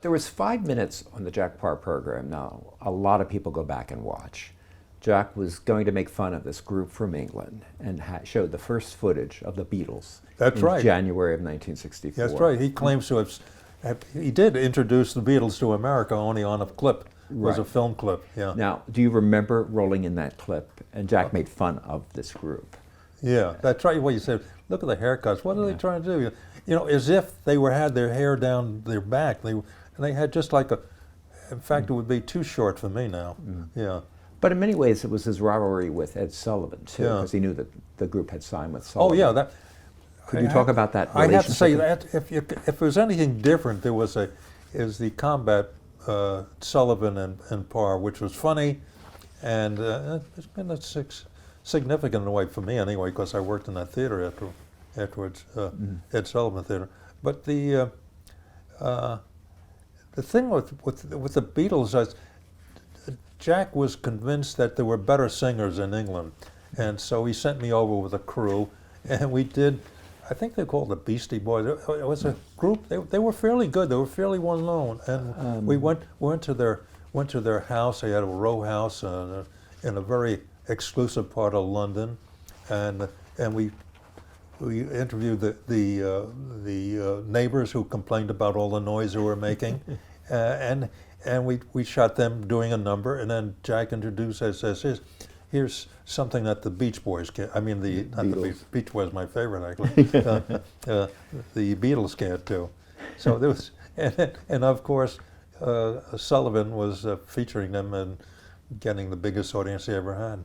There was 5 minutes on the Jack Paar program. Now, a lot of people go back and watch. Jack was going to make fun of this group from England and showed the first footage of the Beatles That's in right. January of 1964. That's right. He claims to have, he did introduce the Beatles to America only on a clip. It was a film clip, yeah. Now, do you remember rolling in that clip? And Jack made fun of this group. Yeah, that's right. What you said. Look at the haircuts. What are they trying to do? You know, as if they had their hair down their back. And they had just like a. In fact, it would be too short for me now. Yeah. But in many ways, it was his rivalry with Ed Sullivan too, because he knew that the group had signed with Sullivan. Oh yeah, Could you talk about that I relationship? have to say that if there was anything different, there was the combat Sullivan and Paar, which was funny, and it's been significant in a way for me anyway, because I worked in that theater afterwards, Ed Sullivan Theater. But the thing with the Beatles is Jack was convinced that there were better singers in England, and so he sent me over with a crew, and we did. I think they called the Beastie Boys. It was a group. They were fairly good. They were fairly well known, and we went to their house. They had a row house in a very exclusive part of London, and we interviewed the neighbors who complained about all the noise they were making, and we shot them doing a number, and then Jack introduced us as here's something that the Beach Boys can't. I mean, the Beach Boys, my favorite actually. The Beatles can't do. So there was, and of course, Sullivan was featuring them and getting the biggest audience he ever had.